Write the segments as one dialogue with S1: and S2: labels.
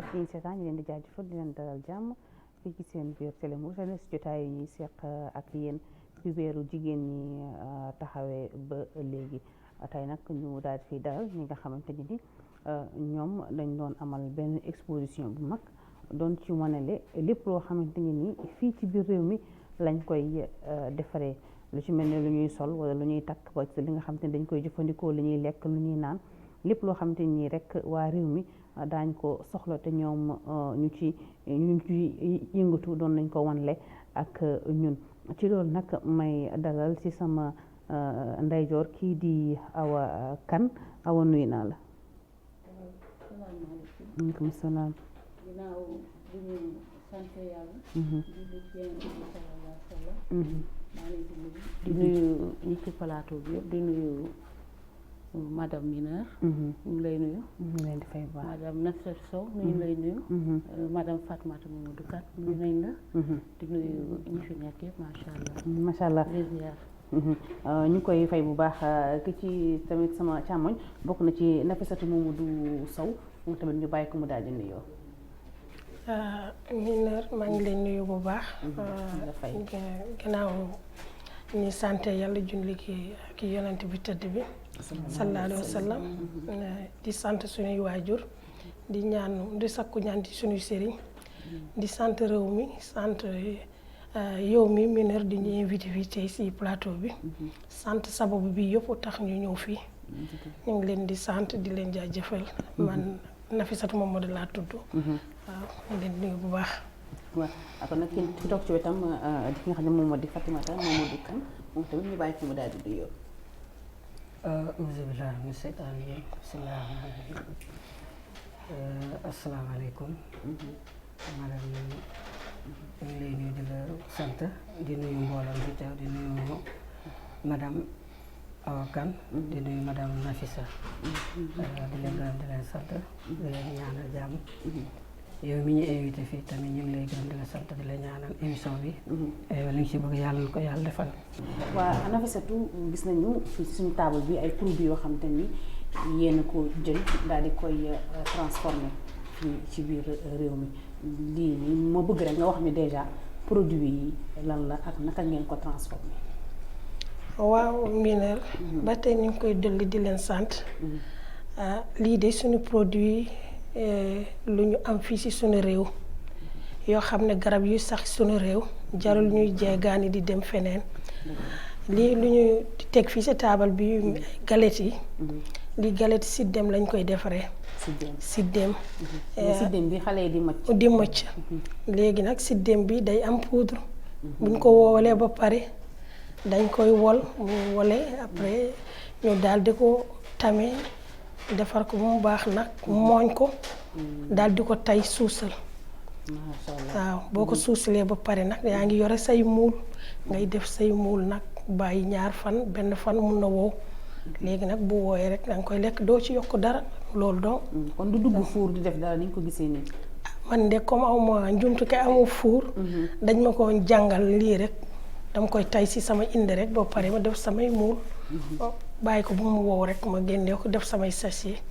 S1: mbokk yi seetaan ñu leen di jaajëfal di leen dalal jàmm fii ci seen biir Télé Mauritanie si jotaay yi ñuy seq ak yéen fi weeru jigéen ñi taxawee ba léegi tey nag ñu daal di fiy dalal ñi nga xamante ni ñoom dañ doon amal benn exposition bu mag doon ci wanele lépp loo xamante ni fii ci biir réew mi lañ koy defaree lu ci mel ne lu ñuy sol wala lu ñuy takk ba li nga xamante ni dañ koy jëfandikoo lu ñuy lekk lu ñuy naan lépp loo xamante ni rek waa réew mi daañ ko soxla te ñoom ñu ci yëngatu doon nañ ko wanle ak ñun ci loolu nag may dalal ci sama ndeyjoor kii di Awa Kane Awa nuyu naa la.
S2: salaamaaleykum.
S1: salaam.
S2: ginnaaw bi ñu sant yàlla. di nuyu ñi ci plateau bi yëpp di nuyu madame Mineur. ñu ngi lay nuyu.
S1: ñu leen di fay bu baax
S2: madame Nafissatou Sow ñu ngi lay nuyu. madame Fatmata Mamadou Kane nuyu nañ la. di nuyu ñi fi nekk yëpp macha allah.
S1: macha allah ñu koy fay bu baax ki ci tamit sama càmmoñ bokk na ci Nafissatou Mamadou Sow moom tamit ñu bàyyi ko mu daal di nuyoo.
S3: Mineur maa ngi leen nuyu bu baax. gannaaw ñu sant yàlla julli ki yonent bi tëdd bi. sallallahu alayhi wa sallam di sant suñuy waajur di ñaan di sakku ñaan ci suñuy sëriñ di sant réew mi sant yow mi Mineur di ñu invité fii tey si plateau bi sant sababu bi yëpp tax ñu ñëw fii ñu ngi leen di sant di leen jaajëfal man Nafissatou Mamadou laa tudd waaw ñu leen di nuyu bu baax
S1: waaw kon nag ki toog ci wetam di nga xam ne moom moo di Fatimata Mamadou Kane moom tamit ñu bàyyi ko mu daal di nuyoo.
S4: auzu billaahi mina seytaani rajiim bismillaahi rahmaani rahiim asalaamaaleykum madame ñu ngi lay nuyu di la sant di nuyu mbooloo bi teew di nuyu madame Awa Kane di nuyu madame Nafissa di leen gërëm di leen sant di leen ñaanal jàmm yow mi ñu invité fii tamit ñu ngi lay gërëm di la sant di la ñaanal émission bi li nga ci bëgg yàlla na ko yàlla defal.
S1: waaw Nafissatou gis nañu fii suñu table bi ay produits yoo xam te ni yéen a ko jël daal di koy transformé fii ci biir réew mi lii nii moo bëgg rek nga wax mi déjà produit yi lan la ak naka ngeen ko transformé.
S3: waaw Mineur ba tey ñu ngi koy dolli di leen sant lii de suñu produit lu ñu am fii ci suñu réew yoo xam ne garab yu sax suñu réew jarul ñuy jeegaani di dem feneen lii lu ñu teg fii ci taabal bi galette yi lii galette siddem lañ koy defaree siddem
S1: bi xale yi
S3: di mocc léegi nag siddem bi day am poudre buñ ko woowalee ba pare dañ koy wol mu wolee après ñu daal di ko tamee defar ko mu baax nag mooñ ko daal di ko tay suusal waaw boo ko suusalee ba pare nag yaa ngi yore say muul ngay def say muul nag bàyyi ñaar fan benn fan mun na wow léegi nag bu wooyee rek danga koy lekk doo ci yokk dara loolu donc
S1: kon du dugg fuur di def dara ni ñu ko gisee nii.
S3: man de comme awma njumtukaay amu fuur dañ ma ko jàngal lii rek dama koy tay si sama indi rek ba pare ma def samay muul bàyyi ko bu mu wow rek ma génnee ko def samay sachet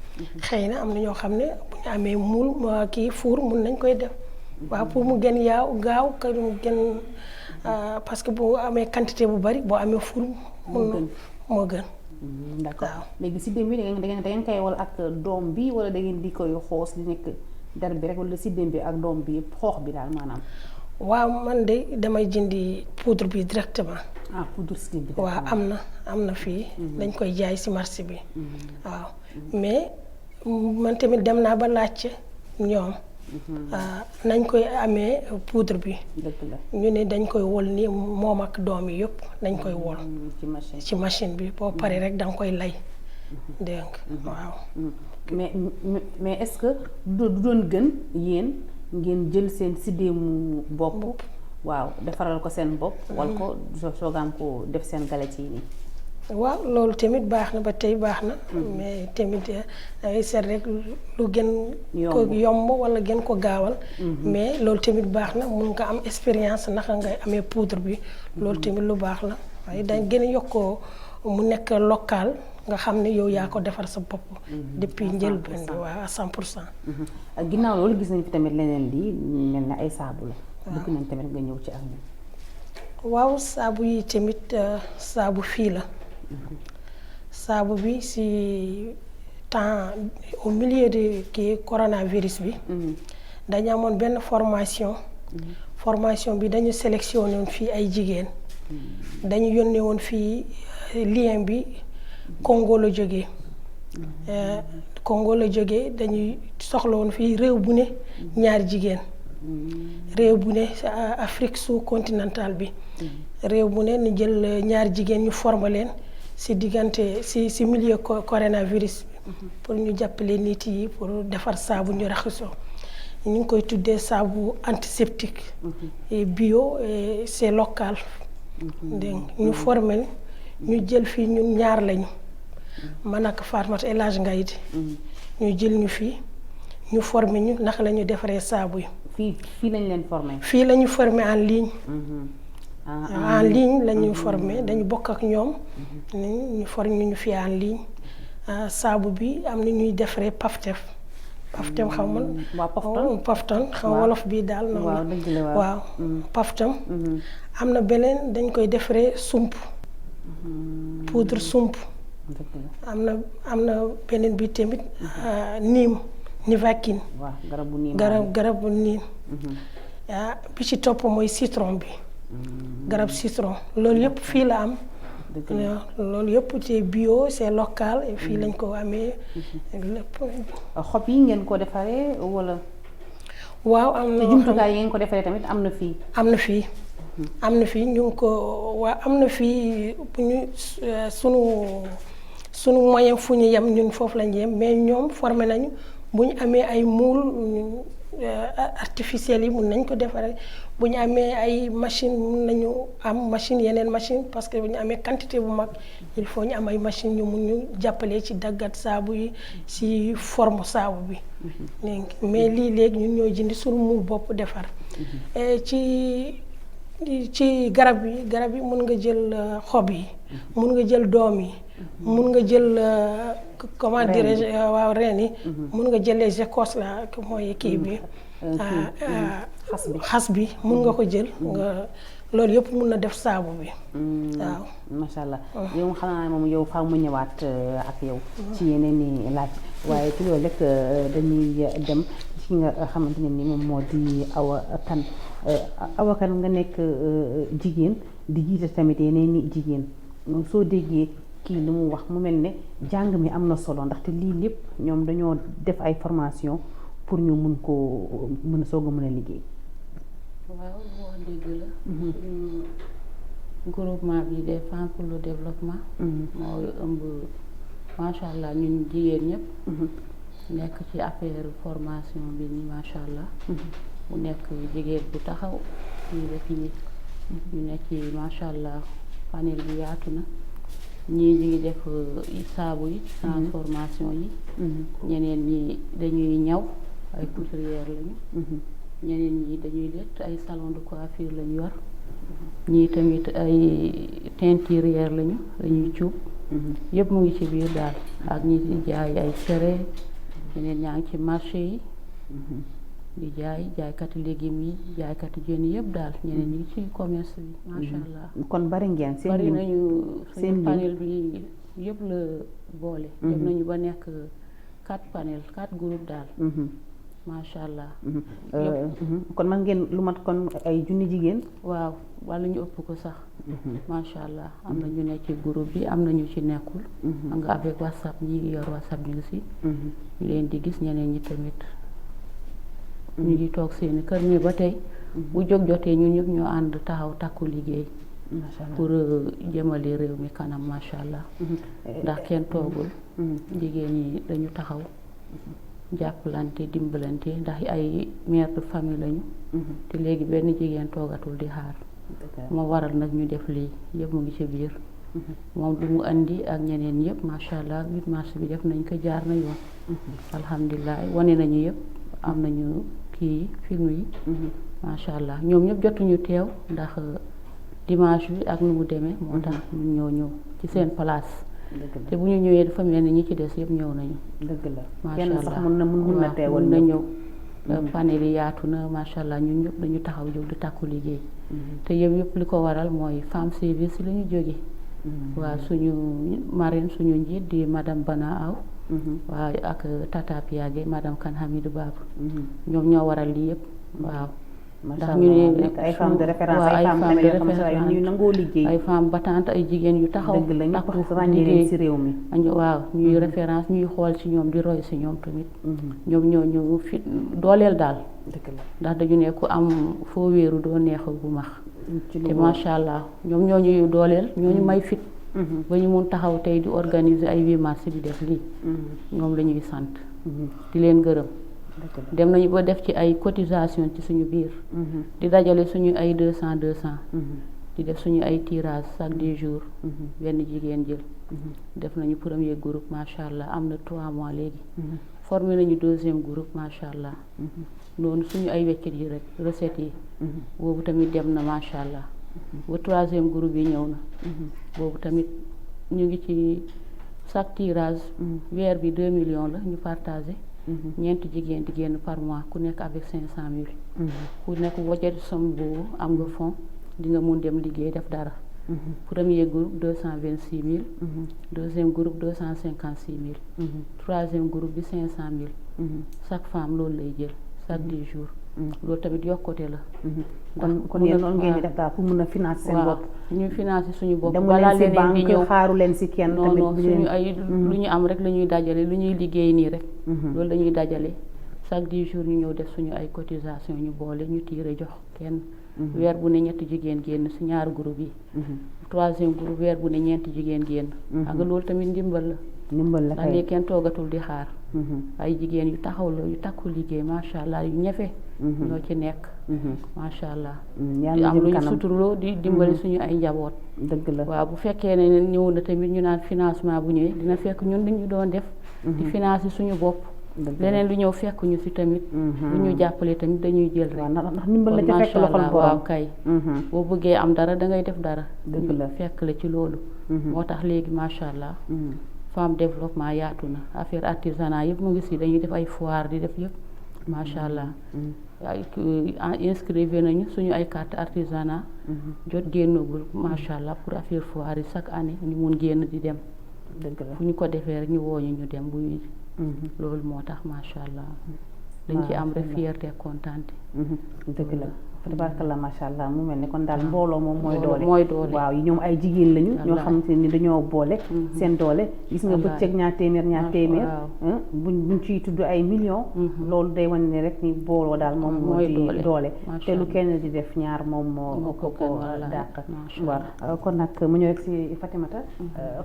S3: xëy na am na ñoo xam ne bu ñu amee muul kii fuur mun nañ koy def waaw pour mu gën gaaw que mu gën parce que bu amee quantité bu bari boo amee fuur moo gën.
S1: d'accord léegi siddem bi da ngeen koy wal ak doom bi wala da ngeen di koy xoos di nekk der bi rek wala siddem bi ak doom bi xoox bi daal maanaam.
S3: waaw man de damay jëndi poudre bi directement.
S1: poudre siddem bi.
S3: waaw am na fii. dañ koy jaay ci marché bi. waaw mais man tamit dem naa ba laajte ñoom. nañ koy amee poudre bi. ñu ne dañ koy wol ni moom ak doom yi yëpp dañ koy wol. ci machine bi boo paree rek danga koy lay. dégg nga waaw.
S1: mais est-ce que du doon gën yéen. ngeen jël seen siddéemu bopp waaw defaral ko seen bopp wal ko soogaan ko def seen galette yi nii.
S3: waaw loolu tamit baax na ba tey baax na mais tamit dangay seet rek lu gën ko yomb wala gën ko gaawal mais loolu tamit baax na mun nga am expérience naka ngay amee poudre bi loolu tamit lu baax la waaye dañ gën a yokkoo mu nekk local nga xam ne yow yaa ko defar sa bopp depuis njëlbeen bi waaw à 100%.
S1: ginnaaw loolu gis nañ fi tamit leneen lii mel ne ay saabu la bëgg nañ tamit nga ñëw ci ak ñun.
S3: waaw saabu yi tamit saabu fii la saabu bi si temps au milieu de kii coronavirus bi dañu amoon benn formation bi dañu sélectionné woon fii ay jigéen dañu yónnee woon fii lien bi Congo la jógee Congo la jógee dañuy soxla woon fii réew bu ne ñaari jigéen réew bu ne Afrique sous-continentale bi réew bu ne ñu jël ñaari jigéen ñu former leen si diggante si milieu coronavirus bi pour ñu jàppale nit yi pour defar saabu ñu raxasoo ñu ngi koy tuddee saabu antiseptique et bio et c'est local dégg ñu former ñu jël fii ñun ñaar lañu man ak Fatmata El Hadj Ngaïdi ñu jël ñu fii ñu former ñu naka la ñu defaree saabu yi.
S1: fii lañ leen former.
S3: fii la ñu former en ligne. en ligne la ñu former dañu bokk ak ñoom. ñu former ñu fii en ligne saabu bi am na ñuy defaree Paftef xam nga.
S1: waaw
S3: Paftan xam nga wolof bii daal.
S1: waaw dëgg la
S3: waaw Paftan. am na beneen dañ koy defaree sump. poudre sump. am na beneen bi tamit niim Nivaquine.
S1: waaw garabu niim
S3: garabu niim. bi ci topp mooy citron bi. garab citron loolu yëpp fii la am. loolu yëpp c'est bio c'est local et fii lañ ko amee lépp.
S1: xob yi ngeen ko defaree wala.
S3: waaw am na
S1: jumtukaay yi ngeen ko defaree tamit am na fii.
S3: am na fii ñu ngi ko waa am na fii bu ñu sunu moyen fu ñu yem ñun foofu lañ yem mais ñoom formé nañu bu ñu amee ay moule artificiels yi mun nañ ko defaree bu ñu amee ay machine mun nañu am machine yeneen machine parce que bu ñu amee quantité bu mag il faut ñu am ay machine ñu mun ñu jàppalee ci daggat saabu yi ci forme saabu bi mais lii léegi ñun ñoo jëndi suñu moule bopp defar ci garab yi mun nga jël xob yi mun nga jël doom yi mun nga jël comment dirais-je waaw reen yi mun nga jël les écorces la mooy kii bi xas bi mun nga ko jël nga loolu yëpp mun na def saabu bi waaw
S1: macha allah yow xanaa moom yow faaw mu ñëwaat ak yow ci yeneen i laaj waaye ci loolu rek dañuy dem ci nga xamante ne ni moom moo di Awa Kane nga nekk jigéen di jiite tamit yeneen i jigéen soo déggee kii lu mu wax mu mel ne jàng mi am na solo ndaxte lii lépp ñoom dañoo def ay formation pour ñu mun koo mën a soog a mën a liggéey.
S2: waaw wax dëgg la. groupement bi des femmes pour le développement. mooy ëmb macha allah ñun jigéen ñëpp. nekk ci affaire formation bi nii macha allah. mu nekk jigéen bu taxaw ñu def yi ñu nekk ci macha allah panel bi yaatu na. ñii ñu ngi def saabu yi transformation yi ñeneen ñi dañuy ñaw ay couturière lañu ñeneen ñi dañuy lett ay salon de coiffure lañu yor ñii tamit ay teinturière lañu dañuy cuub yëpp mu ngi ci biir daal ak ñi di jaay ay cere ñeneen ñaa ngi ci marché yi di jaaykati légumes yi jaaykati jën yëpp daal ñeneen ñi ci commerce bi macha allah.
S1: kon bari ngeen seen
S2: bari nañu suñu panel bi yëpp la boole. def nañu ba nekk 4 panel 4 groupes daal. macha allah.
S1: kon man ngeen lu mat kon ay junni jigéen.
S2: waaw wala ñu ëpp ko sax. macha allah am na ñu nekk ci groupe bi am na ñu ci nekkul. xam nga avec WhatsApp ñi yor WhatsApp ñu ngi si. ñu leen di gis ñeneen ñi tamit. ñu ngi toog seeni kër mais ba tey bu jóg jotee ñun ñëpp ñoo ànd taxaw takku liggéey pour jëmale réew mi kanam macha allah ndax kenn toogul jigéen ñi dañu taxaw jàppalante dimbalante ndax ay mère de famille lañu te léegi benn jigéen toogatul di xaar moo waral nag ñu def lii yëpp mu ngi ci biir moom lu mu andi ak ñeneen yëpp macha allah 8 mars bi def nañ ko jaar na yoon alhamdulilah wane nañu yëpp am nañu kii film yi macha allah ñoom ñëpp jotuñu teew ndax dimanche bi ak nu mu demee moo tax ñun ñoo ñëw ci seen place te bu ñu ñëwee dafa mel ni ñi ci des yëpp ñëw nañu.
S1: dëgg la
S2: macha
S1: kenn
S2: allah
S1: sax mun na teewal
S2: mun na ñëw. panel yi yaatu na macha allah ñun ñëpp dañu taxaw jóg di takku liggéey. te yëpp li ko waral mooy femme service la ñu jóge. waaw suñu marraine suñu njiit di madame Bana Aw. waaw ak Tata Piage madame Kan Hamidou Babou. ñoom ñoo waral lii yëpp waaw. ndax ñu ne
S1: ay femmes de référence ay femmes tamit yoo xam ne ñuy nangoo liggéey.
S2: ay femmes battantes ay jigéen yu taxaw.
S1: dëgg la ñëpp ràññee leen ci réew mi.
S2: waaw ñuy référence ñuy xool ci ñoom di roy ci ñoom tamit. ñoom ñoo ñu fi dooleel daal.
S1: dëgg la
S2: ndax dañu ne ku am foo wéeru doo neex bu max. te macha allah ñoom ñoo ñuy dooleel ñoo ñu may fit. ba ñu mun taxaw tey di organiser ay 8 mars di def lii. ñoom la ñuy sant. di leen gërëm. dem nañu ba def ci ay cotisation ci suñu biir. di dajale suñu ay 200. di def suñu ay tirage chaque 10 jours. benn jigéen jël. def nañu premier groupe macha allah am na 3 mois léegi. formé nañu 2e groupe macha allah. noonu suñu ay weccit yi rek recettes yi. boobu tamit dem na macha allah. ba 3e groupe yi ñëw na. boobu tamit ñu ngi ci chaque tirage. weer bi 2 millions la ñu partagé. ñeenti jigéen di génn par mois ku nekk avec 500 000. ku nekk wojjati somme boobu am nga fond di nga mun dem liggéey def dara. premier groupe 226 000. deuxième groupe 256 000. troisième groupe bi 500 000. chaque femme loolu lay jël chaque 10 jours. loolu tamit yokkute la.
S1: kon yéen noonu ngeen di def daal pour mun a financer seen bopp.
S2: ñu financer suñu bopp.
S1: balaa leneen di ñëw xaaru leen si kenn. tamit
S2: non suñu ay lu ñu am rek la ñuy dajale lu ñuy liggéey nii rek. loolu la ñuy dajale chaque 10 jours ñu ñëw def suñu ay cotisation ñu boole ñu tiire jox kenn. weer bu ne ñetti jigéen génn si ñaari groupe yi. troisième groupe weer bu ne ñeenti jigéen génn. xam nga loolu tamit ndimbal la.
S1: ndimbal la kay
S2: ndax kenn toogatul di xaar. ay jigéen yu taxaw la yu takku liggéey macha allah yu ñefe. ñoo ci nekk. macha allah. di am lu ñu suturloo di dimbali suñu ay njaboot.
S1: dëgg la
S2: waaw bu fekkee ne ñëw na tamit ñu naan financement bu ñëwee dina fekk ñun dañu doon def. di financer suñu bopp. leneen lu ñëw fekk ñu si tamit. lu ñu jàppale tamit dañuy jël rek.
S1: ndax ndimbal la ca fekk loxol borom
S2: waaw kay. boo bëggee am dara da ngay def dara.
S1: dëgg la
S2: fekk la ci loolu. moo tax léegi macha allah. femme développement yaatu na affaire artisanat yëpp mu ngi si dañuy def ay foire di def yëpp macha allah. inscrire nañu suñu ay carte artisanat. jot génnagul macha allah pour affaire foire yi chaque année ñu mun génn di dem.
S1: dëgg la
S2: fu ñu ko defee rek ñu woo ñu dem buy. loolu moo tax macha allah. dañ ci am rek fierté kontaante.
S1: dëgg la tabaarkalla macha allah mu mel ni kon daal mbooloo moom mooy doole. waaw ñoom ay jigéen lañu. ñoo xamante ni dañoo boole. seen doole gis nga bëccëg ñaar téeméer. buñ ciy tudd ay millions. loolu day wane ne rek ni booloo daal moom moo ci doole. te lu kenn di def ñaar moom moo ko dàq. waaw kon nag mu ñëw rek si Fatimata.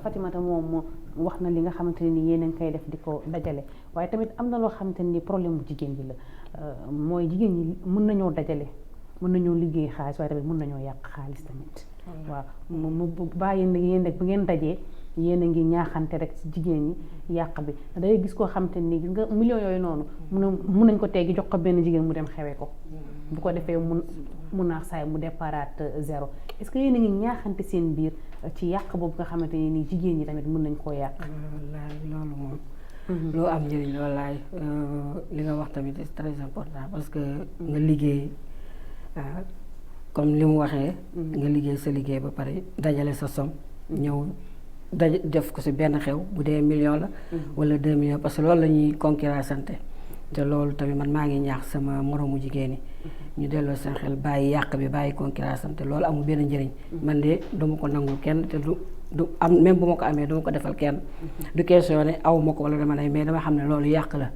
S1: Fatimata moom wax na li nga xamante ni yéen a ngi koy def di ko dajale waaye tamit am na loo xamante ni problème bu jigéen bi la mooy jigéen ñi mën nañoo dajale. mën nañoo liggéey xaalis waaye tamit mën nañoo yàq xaalis tamit. waaw mu bàyyi yéen rek bu ngeen dajee yéen a ngi ñaaxante rek ci jigéen ñi yàq bi day gis koo xam te ni gis nga millions yooyu noonu mun nañ ko teggi jox ko benn jigéen mu dem xewee ko. bu ko defee mun naa saay mu déparaat zéro est-ce que yéen a ngi ñaaxante seen biir ci yàq boobu nga xamante ne ni jigéen ñi tamit mën nañ koo yàq.
S4: wallaay loolu moom. loo am njëriñ la wallaay li nga wax tamit c'est très important parce que nga liggéey. comme li mu waxee. nga liggéey sa liggéey ba pare dajale sa somme. ñëw def ko ci benn xew bu dee million la. wala 2 millions parce que loolu la ñuy concurrencante te loolu tamit man maa ngi ñaax sama moromu jigéen ñi. ñu delloo seen xel bàyyi yàq bi bàyyi concurrencante loolu amul benn njëriñ. man de duma ko nangul kenn te du am même bu ma ko amee duma ko defal kenn. du question ne aw ma ko wala dama lay mais dama xam ne loolu yàq la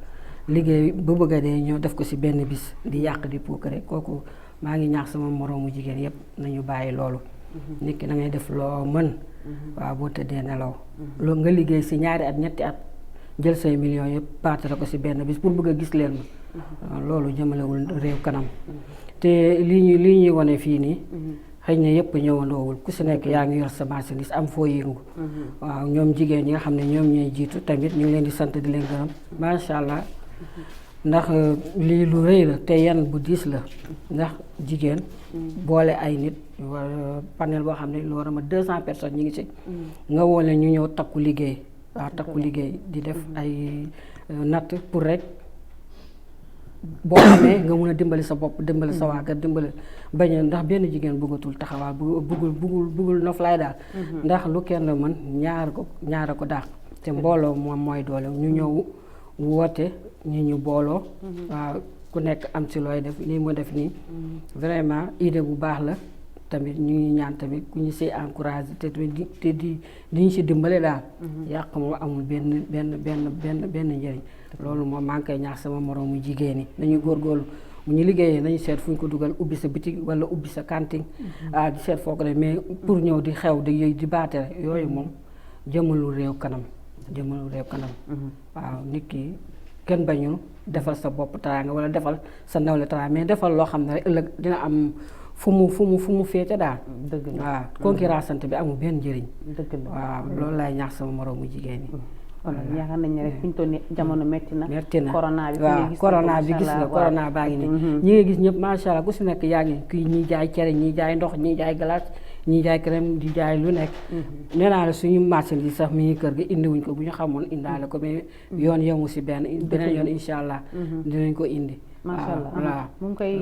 S4: liggéey bu bëgg a dee ñëw def ko ci benn bis di yàq di puukare kooku. maa ngi ñaax sama moroomu jigéen yëpp nañu bàyyi loolu. nit ki da ngay def loo mën. waaw boo tëddee nelaw. loolu nga liggéey ci ñaari at ñetti at jël say millions yëpp baatale ko ci benn bis pour bëgg a gis leen ma. loolu jëmalewul réew kanam. te lii ñuy wane fii nii. xëy na yëpp ñëwandoowul ku ci nekk yaa ngi yor sa marchandise am foo yëngu. waaw ñoom jigéen ñi nga xam ne ñoom ñooy jiitu tamit ñu ngi leen di sant di leen gërëm macha allah. ndax lii lu rëy la te yan bu diis la ndax jigéen boole ay nit wala panel boo xam ne lu war a ma 200 personnes ñi ngi ci nga woo leen ñu ñëw takku liggéey waaw takku liggéey di def ay natt pour rek boo xamee nga mun a dimbali sa bopp dimbali sa waa kër dimbali bañ a ndax benn jigéen bëggatul taxawaa bëggul noflaay daal ndax lu kenn mën ñaar a ko daax te mbooloo moom mooy doole ñu ñëw woote ñu booloo waaw ku nekk am ci looy def lii mu def nii vraiment idée bu baax la tamit ñu ngi ñaan tamit ku ñu siy encouragé te di ñu si dimbale daal yàq moom amul benn njëriñ loolu moom maa ngi koy ñaax sama moroomu jigéen ñi nañu góorgóorlu bu ñu liggéeyee nañu seet fu ñu ko dugal ubbi sa bitig wala ubbi sa cantine di seet foo ko def mais pour ñëw di xew di baatere yooyu moom jëmalul réew kanam waaw nit ki kenn bañul defal sa bopp teraanga wala defal sa nawle teraanga mais defal loo xam ne rek ëllëg dina am fu mu féete daal
S1: dëgg la
S4: waaw concurrence sant bi amul benn njëriñ
S1: dëgg la
S4: waaw loolu laay ñaax sama moroomu jigéen ñi
S1: kon yaakaar nañ ne rek fi ñu toll nii jamono metti na corona bi
S4: waaw corona bi gis nga corona baa ngi nii ñi nga gis ñëpp macha allah ku si nekk yaa ngi kii ñiy jaay cere ñiy jaay ndox ñiy jaay glace ñiy jaay crème di jaay lu nekk nee naa la suñu marché yi sax mi ngi kër gi indiwuñ ko bu ñu xamoon indaale ko mais yoon yemu si beneen yoon incha allah dinañ ko indi
S1: macha allah moom koy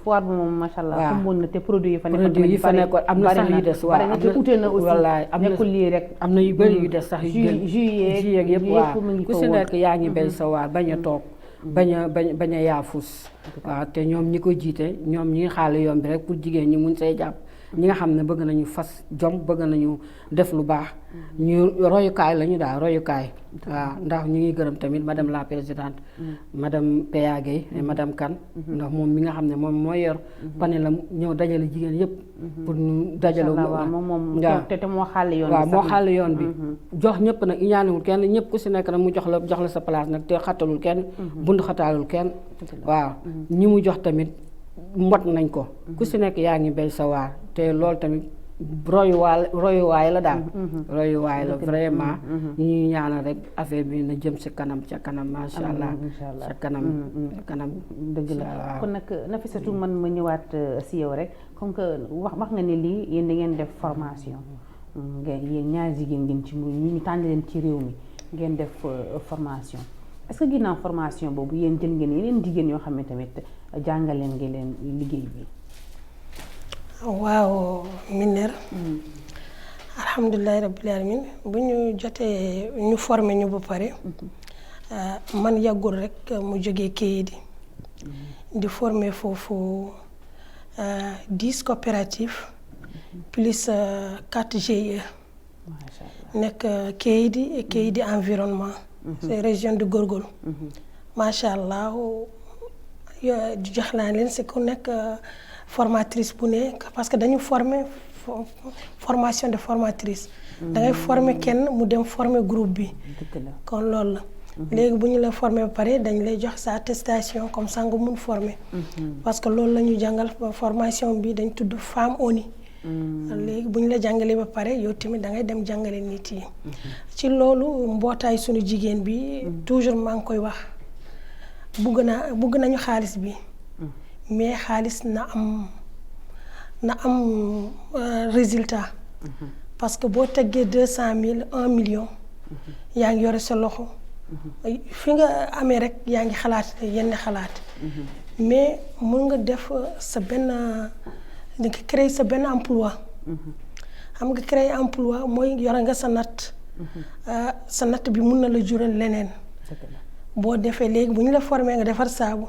S1: foire bi moom macha allah xamoon na te produit
S4: yi fa nekkoon am na sax yu des waaw
S1: am na ute na aussi nekkul lii rek
S4: am na yu bëri yu des sax yu gën
S1: juillet
S4: yëpp waaw ku si nekk yaa ngi béy sa waar bañ a toog bañ a yaafus waaw te ñoom ñi ko jiite ñoom ñi ngi xaale yoon bi rek pour jigéen ñi mun say jàpp ñi nga xam ne bëgg nañu fas jom bëgg nañu def lu baax ñu royukaay lañu daal royukaay waaw ndax ñu ngi gërëm tamit madame la présidente madame Peya Gueye et madame Kane ndax moom mi nga xam ne moom mooy yor panel la ñëw dajale jigéen yëpp pour ñu dajale
S1: moom te moo xàll yoon
S4: waaw moo xàll yoon bi jox ñëpp nag ñaaniwul kenn ñëpp ku si nekk nag mu jox la sa place nag te xattalul kenn bund xataalul kenn waaw ñi mu jox tamit mbot nañ ko ku si nekk yaa ngi béy sa waar te loolu tamit royuwaay la daal royuwaay la vraiment ñu ñuy ñaanal rek affaire bi na jëm si kanam ca kanam macha allah ca kanam
S1: dëgg la kon nag Nafissatou man ma ñëwaat si yow rek comme que wax nga ne lii yéen da ngeen def formation yéen ñaari jigéen ngeen ci ñu tànn leen ci réew mi ngeen def formation est-ce que ginnaaw formation boobu yéen jël ngeen yeneen jigéen yoo xam ne tamit jàngaleen ngeen leen liggéey bi
S3: waaw Mineur alhamdulilahi rabbil alamin bu ñu jotee ñu formé ñu ba pare man yàggul rek mu jógee Kéyidi di formé foofu 10 coopératives plus 4 GIE nekk Kéyidi environnement c'est région de Gorgol macha allah jox naa leen si ku nekk formatrice bu nekk parce que dañu former formation de formatrice da ngay former kenn mu dem former groupe bi kon loolu la léegi bu ñu la former ba pare dañ lay jox sa attestation comme ça nga mun former parce que loolu la ñu jàngal formation bi dañ tudd femme ONU léegi bu ñu la jàngalee ba pare yow tamit da ngay dem jàngale nit yi ci loolu mbootaay suñu jigéen bi toujours maa ngi koy wax bugg nañu xaalis bi mais xaalis na am résultat parce que boo teggee 200 000 1 million yaa ngi yore sa loxo fi nga amee rek yaa ngi xalaat yenn xalaat mais mun nga def sa benn nga créer sa benn emploi xam nga créer emploi mooy yore nga sa natt bi mun na la jural leneen boo defee léegi bu ñu la formé nga defar saabu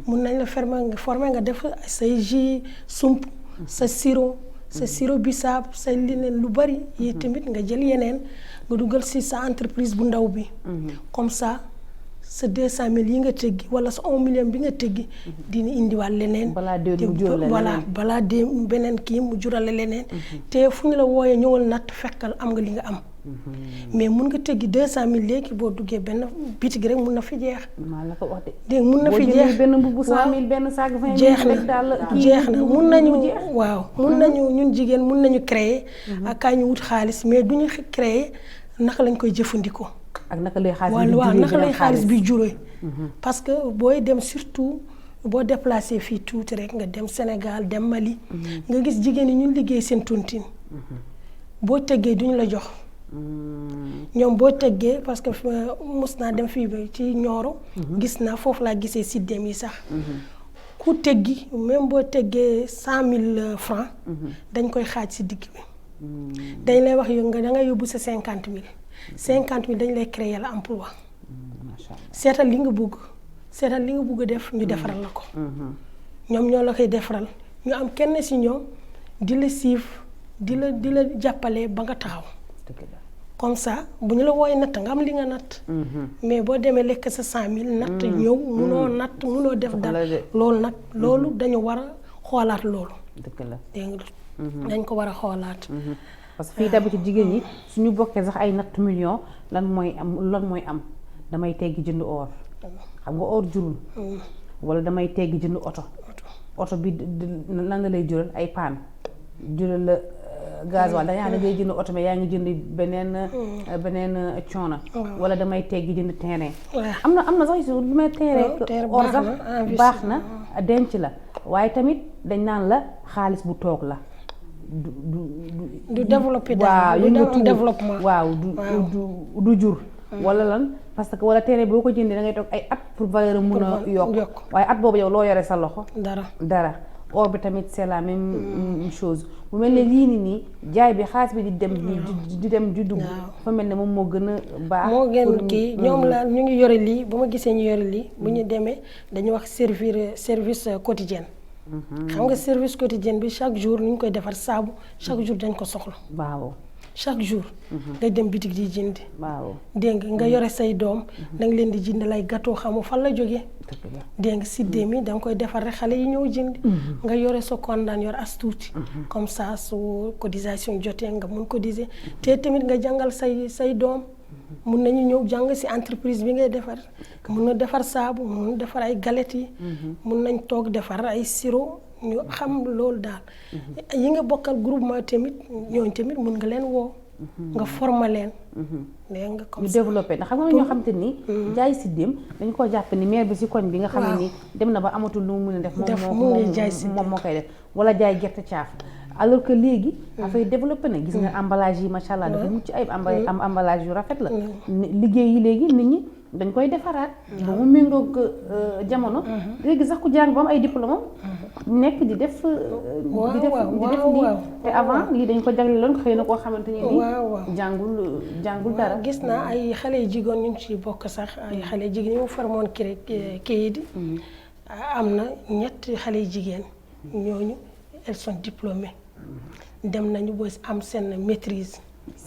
S3: mun nañ la formé nga def say jus sump sa sirop bisaab say leneen lu bari yi tamit nga jël yeneen nga dugal si sa entreprise bu ndaw bi comme ça sa 200 000 yi nga teggi wala sa 1 million bi nga teggi dina indiwaat leneen balaa dee beneen kii mu jurale leneen te fu ñu la wooyee ñëwal natt fekkal am nga li nga am mais mun nga teggi 200 000 léegi boo duggee benn bitig rek mun na fi jeex
S1: maa la ko wax de
S3: dégg mun na fi jeex
S1: benn mbubu 100 000 benn sac 20 000
S3: jeex na mun nañu mun nañu ñun jigéen mun nañu créer ak kaa ñu wut xaalis mais duñu créer naka lañ koy jëfandikoo
S1: ak naka lay
S3: xaalis bi juree parce que booy dem surtout boo déplacé fii tuuti rek nga dem Sénégal dem Mali nga gis jigéen yi ñu liggéey seen tontine boo teggee duñu la jox ñoom boo teggee parce que mus naa dem fii ba ci Nioro gis naa foofu laa gisee siddéem yi sax ku teggi même boo teggee 100 000 francs dañ koy xaaj si digg bi dañ lay wax yow nga da ngay yóbbu sa 50 000 50 000 dañ lay créer la emploi seetal li nga bugg def ñu defaral la ko ñoom ñoo la koy defaral ñu am kenn si ñoom di la siif di la jàppale ba nga taxaw comme ça bu ñu la wooyee natt nga am li nga natt mais boo demee lekk sa 100 000 natt ñëw munoo def dara loolu dañu war a xoolaat loolu dégg nga dañ ko war a xoolaat
S1: parce que fii d'habitude jigéen ñi suñu bokkee sax ay natt million lan mooy am damay teggi jënd or xam nga or jurul wala damay teggi jënd oto bi lan la lay jural ay paan jural la gasoil da ngay jënd oto mais yaa ngi jënd beneen coono wala damay teggi jënd terrain am na sax lu may terrain or sax baax na denc la waaye tamit dañ naan la xaalis bu toog la
S3: du développé daal du développement
S1: waaw du jur wala lan parce que wala terrain boo ko jëndee da ngay toog ay at pour valeur mun a yokk waaye at boobu yow loo yore sa loxo dara or bi tamit c'est la même chose bu mel ne lii nii jaay bi xaalis bi di dem di dugg fa mel ne moom moo gën a baax
S3: moo gën kii ñoom la ñu ngi yore lii ba ma gisee ñu yore lii bu ñu demee dañuy wax service quotidien xam nga service quotidien bi chaque jour ni ñu koy defar saabu chaque jour dañ ko soxla
S1: waaw
S3: chaque jour nga dem bitig di jënd
S1: waaw
S3: dégg nga yore say doom danga leen di jënd lay gâteau xamu fan la jógee dégg nga siddee mi danga koy defar rek xale yi ñëw jënd nga yore sa kondaan yor as tuuti comme ça su cotisation jotee nga mun cotiser te tamit nga jàngal say doom mun nañu ñëw jàng ci entreprise bi ngay defar mun na defar saabu mun na defar ay galettes yi mun nañ toog defar ay sirop ñu xam loolu daal yi nga bokkal groupement tamit ñooñu tamit mun nga leen woo nga former leen dégg nga comme
S1: ñu développé ndax xam nga ñoo xam te ni jaay siddéem dañ ko jàpp ni maire bi ci koñ bi nga xam ne ni dem na ba amatul lu mu mën a def moom moo koy def wala jaay gerte caaf alors que léegi dafay développé na gis nga emballage yi macha allah dafa mucc ayib am emballage yu rafet la liggéey yi léegi nit ñi dañ koy defaraat ba mu méngoog jamono léegi sax ku jàng ba am ay diplôme nekk di def lii te avant lii dañ ko jagleeloon xëy na koo xamante ni nii jàngul dara
S3: gis naa ay xale yu jigéen ñu ngi ci bokk sax ay xale jigéen ñu formoon kayit am na ñetti xale yu jigéen ñooñu elles sont diplômées dem nañu ba am seen maîtrise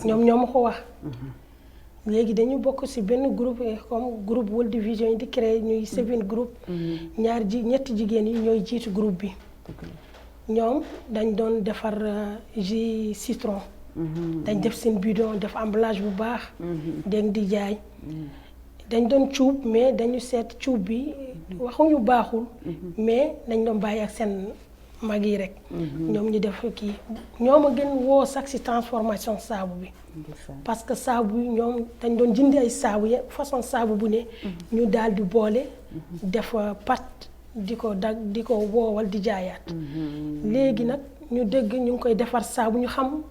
S3: ñoom ñoo ma ko wax léegi dañu bokk ci benn groupe comme groupe World Vision yi di créer ñuy 7 groupe ñetti jigéen yi ñooy jiitu groupe bi ñoom dañ doon defar jus citron dañ def seen bidon def emballage bu baax dégg di jaay dañ doon cuub mais dañu seet cuub bi waxuñu baaxul mais dañ doon bàyyi ak seen mag yi rek ñoom ñu def kii ñoom a gën woo sax ci transformation saabu bi parce que saabu yi ñoom dañ doon jëndi ay saabu façon saabu bu ne ñu daal di boole def pat di ko woowal di jaayaat léegi nag ñu dégg ñu ngi koy defar saabu ñu xam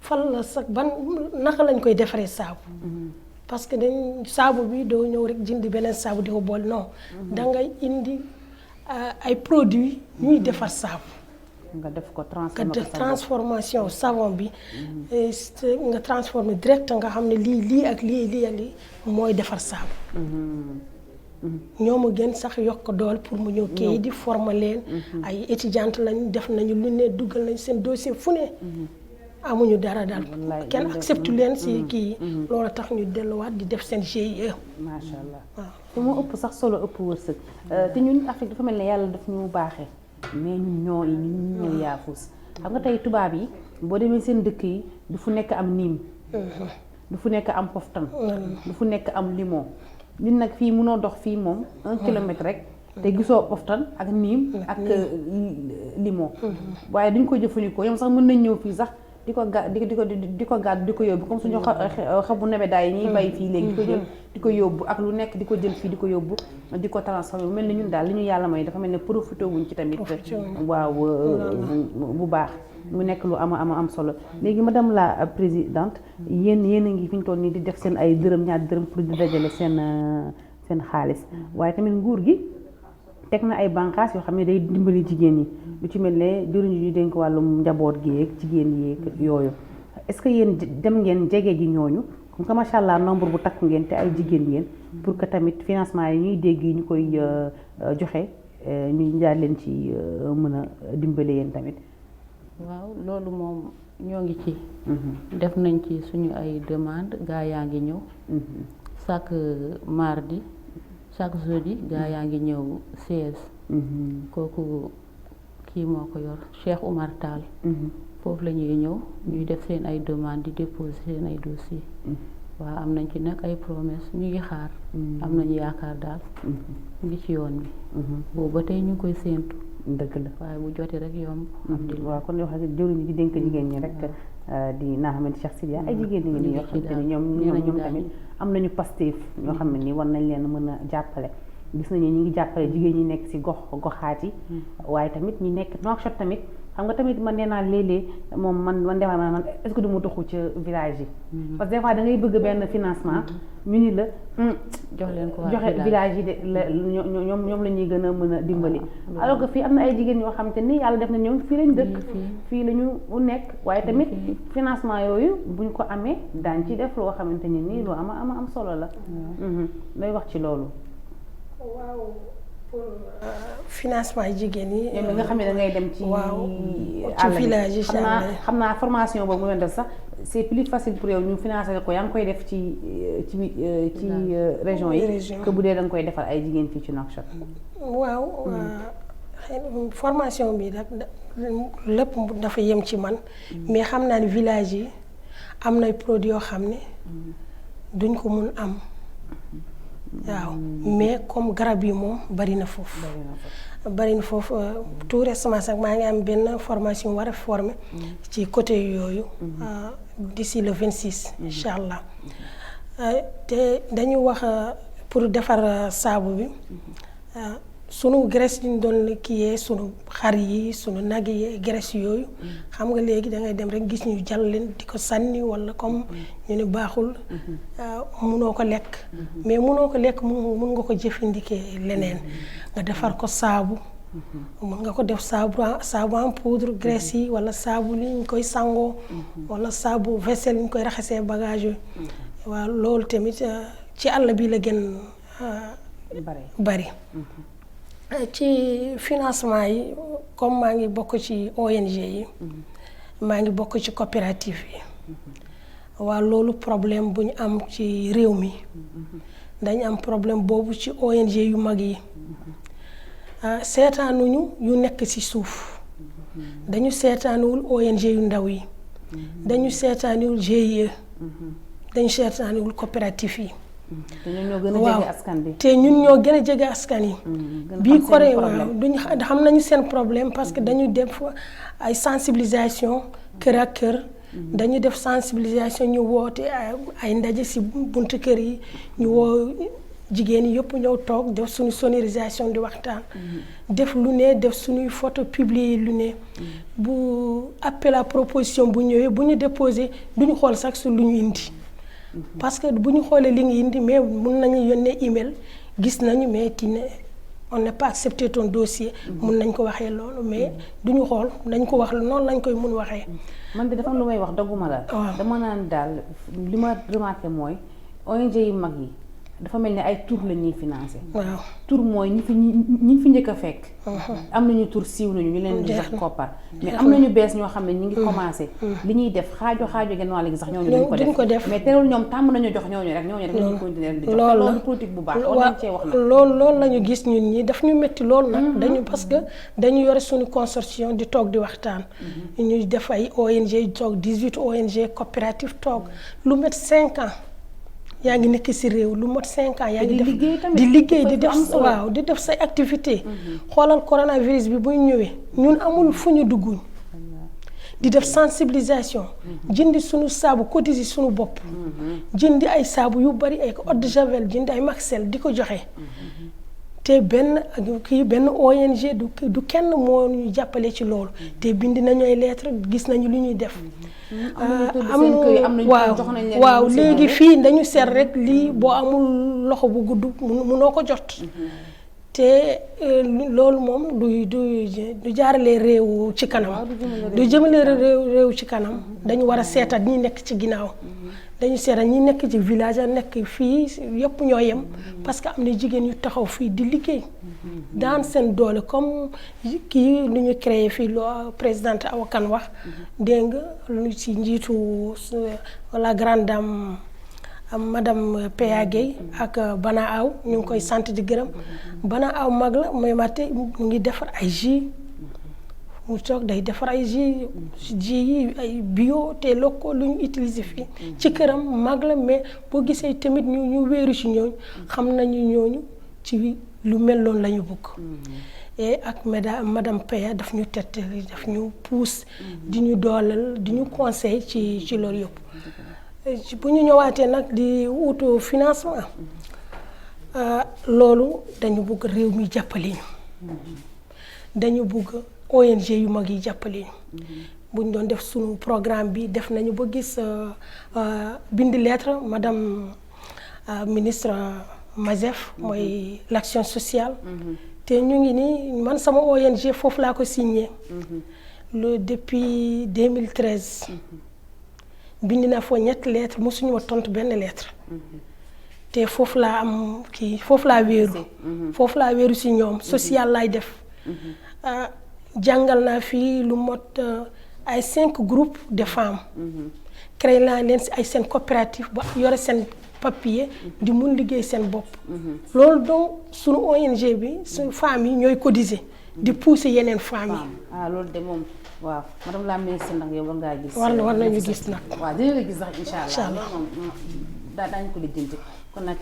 S3: fan la sax ban naka lañ koy defaree saabu parce que dañ saabu bi doo ñëw rek jëndi beneen saabu di ko boole non dangay indi ay produits ñuy defar saabu
S1: nga def ko
S3: transformation savon bi nga transformer direct nga xam ne lii ak lii mooy defar saabu ñoo ma gën sax yokk dool pour mu ñëw kii di former leen ay étudiante lañu def nañu lu ne duggal nañu seen dossier fu ne amuñu dara daal kenn accepte leen ci kii loolu tax ñu delluwaat di def seen GIE
S1: macha allah waaw te moo ëpp sax solo ëpp wërsëg te ñun Afrique dafa mel ne yàlla daf ñu baaxee mais ñun ñoo yaafus xam nga tey tubaab yi boo demee seen dëkk yi du fu nekk am niim du fu nekk am poftan du fu nekk am limon ñun nag fii mënoo dox fii moom 1 kilomètre rek te gisoo poftan ak niim ak limon waaye duñ ko jëfandikoo ñoom sax mën nañ ñëw fii sax di ko gàddu di ko yóbbu comme suñu xabu nebedaay yi ñuy bay fii léegi di ko jël di ko yóbbu ak lu nekk di ko jël fii di ko yóbbu di ko transformé bu mel ni ñun daal li ñu yàlla may dafa mel ne profité wuñ ci tamit waaw bu baax mu nekk lu am solo léegi madame la présidente yéen a ngi fi ñu toll nii di def seen ay dërëm ñaar dërëm pour di dajale seen xaalis waaye tamit nguur gi teg na ay bànqaas yoo xam ne day dimbali jigéen ñi lu ci mel ne jëriñu ñu dénk wàllum njaboot gi yeeg jigéen yeeg yooyu est-ce que yéen dem ngeen jege ji ñooñu comme que macha allah nombre bu takk ngeen te ay jigéen ngeen pour que tamit financement yi ñuy dégg yi ñu koy joxe ñu daal leen ci mën a dimbale yéen tamit.
S2: waaw loolu moom ñoo ngi ci. def nañ ci suñu ay demande gaa yaa ngi ñëw. chaque mardi chaque jeudi gaa yaa ngi ñëw 16. kooku kii moo ko yor Cheikh Oumar Tall. foofu la ñuy ñëw ñuy def seen ay demande di déposer seen ay dossier waaw am nañ ci nag ay promesse ñu ngi xaar. am nañu yaakaar daal. ñu ngi ci yoon bi. boobu ba tey ñu ngi koy séentu.
S1: dëgg la
S2: waaye bu jotee rek yomb.
S1: waaw kon yoo xam ne jëwriñ di dénk jigéen ñi rek di naa xamante Cheikh Sidia ay jigéen ñi ngi nii yoo xamante ni ñoom tamit am nañu Pastef ñoo xam ne nii war nañ leen mën a jàppale gis nañu ñi ngi jàppale jigéen ñi nekk ci goxaat yi waaye tamit ñi nekk Nouakchott tamit xam nga tamit man nee naa léeg-léeg moom man demaa man est-ce que du mu doxu ca village yi parce que des fois da ngay bëgg benn financement ñu ni la
S2: jox leen ko
S1: joxe village yi de ñoom la ñuy gën a mën a dimbali alors que fii am na ay jigéen yoo xam te ni yàlla def na ñoom fii lañ dëkk fii la ñu nekk waaye tamit financement yooyu buñ ko amee daañ ci def loo xamante ni nii lu am solo la lay wax ci loolu.
S3: waaw pour financement jigéen yi.
S1: ñoom nga xam ne da ngay dem ci.
S3: ci village yi
S1: xam naa formation boobu nga def sax c'est plus facile pour yow ñu financer ko yaa ngi koy def ci région yi. que bu dee da nga koy defal ay jigéen fii ci Nouakchott.
S3: waaw formation bi nag lépp dafa yem ci man. mais xam naa ne village yi am nay produits yoo xam ne duñ ko mun am. waaw mais comme garab yi moom bari na foofu tout récemment sax maa ngi am benn formation war a former ci côté yooyu d'ici le 26 incha allah te dañu wax pour defar saabu bi sunu graisse yi ñu doon kiyee sunu xar yi sunu nag yi graisse yooyu xam nga léegi da ngay dem rek gis ñu jàll leen di ko sànni walla comme ñu ne baaxul munoo ko lekk mais munoo ko lekk mun nga ko jëfandikoo leneen nga defar ko saabu mun nga ko def saabu en poudre graisse yi walla saabu li ñu koy sangoo walla saabu vaisselle ñu koy raxasee bagage yooyu waaw loolu tamit ci àll bi la gën bari ci financement yi comme maa ngi bokk ci ONG yi maa ngi bokk ci coopérative yi waaw loolu problème bu ñu am ci réew mi dañu am problème boobu ci ONG yu mag yi seetaanuñu yu nekk ci suuf dañu seetaanuwul ONG yu ndaw yi dañu seetaanuwul GIE dañu seetaanuwul coopérative yi te ñun ñoo gën a jege askan yi bii Corée waaw duñu xam nañu seen problème parce que dañu def ay sensibilisation kër ak kër dañu def sensibilisation ñu woote ay ndaje ci buntu kër yi ñu woo jigéen yi yëpp ñëw toog def suñu sonorisation di waxtaan def lu ne def suñuy photo publier lu ne bu appel à proposition bu ñëwee bu ñu déposé duñu xool sax su lu ñu indi parce que bu ñu xoolee li nga indi mais mun nañu yónnee email gis nañu mais on n'est pas accepté ton dossier mun nañ ko waxee loolu mais duñu xool nañ ko wax noonu lañ koy mun waxee.
S1: man de dafa am lu may wax dogguma la. dama naan daal li ma remarqué mooy ONG yu mag yi dafa mel ni ay tur la ñuy financé.
S3: waaw
S1: tur mooy ñi fi njëkk a fekk. am nañu tur siiw nañu ñu leen di jox koppar. mais am nañu bees ñoo xam ne ñu ngi commencé. li ñuy def xaajo genn wàll gi sax ñooñu duñ ko def mais teewul ñoom tàmm nañu jox ñooñu rek ñu continuer di jox. loolu politique bu baax loolu lañ cee wax nag.
S3: loolu la ñu gis ñun ñi daf ñu métti loolu nag. dañu parce que dañu yore suñu consortium di toog di waxtaan. ñu def ay ONG toog 18 ONG coopérative toog lu met 5 ans. yaa ngi nekk ci réew lu mot 5 ans yaa ngi def di liggéey di def waaw di def say activité xoolal coronavirus bi buy ñëwee ñun amul fu ñu dugguñ di def sensibilisation jëndi suñu saabu cotiser suñu bopp jëndi ay saabu yu bari ay eau de javel jëndi ay maxel di ko joxe te benn ONG du kenn moo ñu jàppale ci loolu te bind nañu ay lettre gis nañu lu ñuy def waaw léegi fii dañu seet rek lii boo amul loxo bu gudd munoo ko jot te loolu moom du jaarale réew ci kanam du jëmale réew ci kanam dañu war a seetat ñi nekk ci ginnaaw dañu seetat ñi nekk ci village a nekk fii yëpp ñoo yem parce que am na jigéen yu taxaw fii di liggéey daan seen doole comme kii lu ñu créé fii loo présidente Awa Kane wax dégg nga lu ci njiitu la grande dame madame Peya Gueye ak Bana Aw ñu ngi koy sant di gërëm Bana Aw mag la mooy mate mu ngi defar ay jus mu toog day defar ay jus yi ay bio te locaux lu ñu utiliser fii ci këram mag la mais boo gisee tamit ñu wéeru ci ñooñu xam nañu ñooñu ci lu mel noonu la ñu bëgg et ak madame Peya daf ñu tettali daf ñu pousse di ñu doolal di ñu conseil ci loolu yëpp bu ñu ñëwaatee nag di wutu financement loolu dañu bëgg réew mi jàppale ñu dañu bëgg ONG yu mag yi jàppale ñu bu ñu doon def sunu programme bi def nañu ba gis bind lettre madame ministre Mazef mooy l'action sociale te ñu ngi nii man sama ONG foofu laa ko signé depuis 2013 bind naa foo ñetti lettre mosuñu ma tontu benn lettre te foofu laa am kii foofu laa wéeru si ñoom social laay def jàngal naa fii lu mot ay 5 groupes de femmes créé naa leen si ay seen coopérative ba yore seen papier di mun liggéey seen bopp loolu donc suñu ONG bi suñu femmes yi ñooy cotiser di pousser yeneen femmes yi
S1: loolu de moom waaw madame la ministre ndax yow war ngaa gis
S3: war nañu gis nag
S1: waaw dina la gis sax incha allah moom daañu ko lijjanti kon nag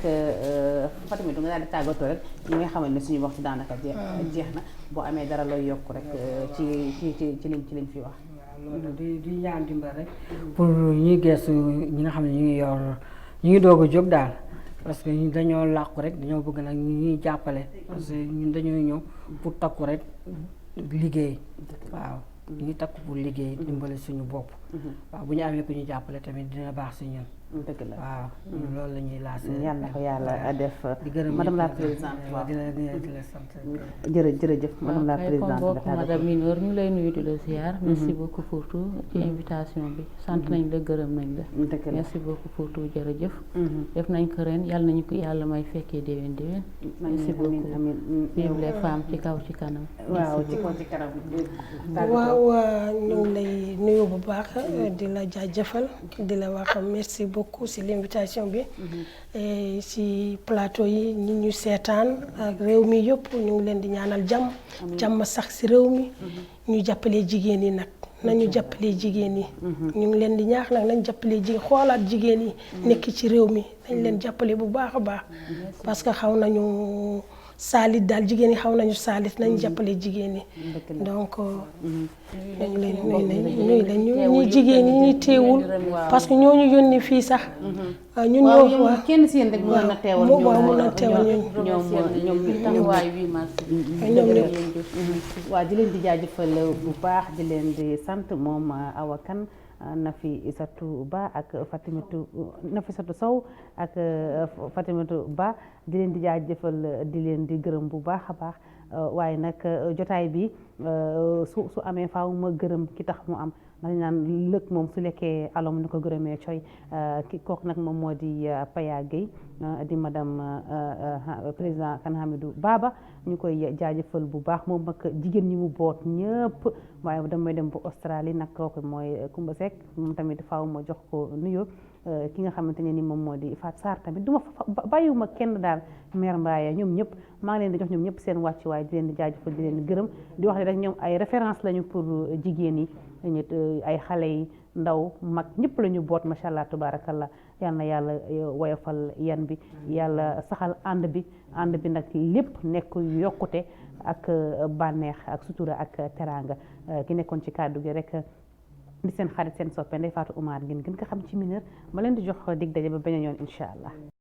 S1: Fatima du nga daal di tàggatoo rek ñi nga xamal ne suñu waxtu daanaka jeex na boo amee dara looy yokk rek ci liñ fi wax
S4: loolu di ñaan dimbal rek pour ñuy gestu ñi nga xam ne ñu ngi doog a jóg daal parce que ñu dañoo làqu rek dañoo bëgg nag ñu ñuy jàppale parce que ñun dañoo ñëw pour takku rek liggéey waaw ñu ngi takku pour liggéey dimbale suñu bopp waaw bu ñu amee ku ñu jàppale tamit dina baax si ñun
S1: dëgg la
S4: waaw loolu la ñuy lancé
S1: yal na ko yàlla def
S4: di gërëm
S1: madame la présidente
S4: waaw di la sant
S1: jërëjëf madame la présidente
S2: mbokk madame Mineur ñu lay nuyu di la ziar merci beaucoup pour tout ci invitation bi sant nañ la gërëm nañ la merci beaucoup pour tout jërëjëf def nañ ko ren yàlla nañu ko yàlla may fekkee déwén merci beaucoup vive les femmes ci kaw ci kanam
S1: waaw ci kaw ci kanam
S3: waaw ñu ngi lay nuyu bu baax di la jaajëfal di la wax merci beaucoup ci l'invitation bi ci plateau yi ñi ñu seetaan ak réew mi yëpp ñu ngi leen di ñaanal jàmm sax ci réew mi ñu jàppale jigéen yi nag nañu jàppale jigéen yi ñu ngi leen di ñaax nag nañ jàppale jigéen xoolaat jigéen yi nekk ci réew mi nañ leen jàppale bu baax a baax parce que xaw nañu saalit daal jigéen yi xaw nañu saalit nañ jàppale jigéen yi donc nañ leen nuyu leen ñi jigéen yi ñi teewul parce que ñooñu yónni fii sax ñun ñoo waaw
S1: kenn si yéen rek mën na teewal
S3: mën na teewal
S1: ñoom waaw di leen di jaajëfal bu baax di leen di sant moom Awa Kane Nafissatou Ba ak Nafissatou Sow ak Fatimatu Ba di leen di jaajëfal di leen di gërëm bu baax a baax waaye nag jotaay bi su amee faaw ma gërëm ki tax mu am ndax ñu naan lëkk moom su lekkee alom ni ko gërëmee coy ki kooku nag moom moo di Peya Gueye di madame président Kane Hamidou Baba ñu koy jaajëfal bu baax moom ak jigéen ñi mu boot ñëpp waaye damay dem ba Australie nag kooku mooy Kumba Seck moom tamit faaw ma jox ko nuyoo ki nga xamante ne ni moom moo di Fatou Sarr tamit du ma bàyyiwuma kenn daal mère Mbaye ñoom ñëpp maa ngi leen di jox ñoom ñëpp seen wàccuwaay di leen di jaajëfal di leen di gërëm di wax ne rek ñoom ay référence lañu pour jigéen yi ay xale yi ndaw mag ñëpp la ñu boot macha allah tabarakallah yal na yàlla woyofal yan bi yàlla saxal ànd bi nag lépp nekk yokkute ak bànneex ak sutura ak teraanga ki nekkoon ci kàddu gi rek di seen xarit seen soppe Ndeye Fatou Oumar ngeen gën ko xam ci Mineur ma leen di jox dig daje ba beneen yoon incha allah.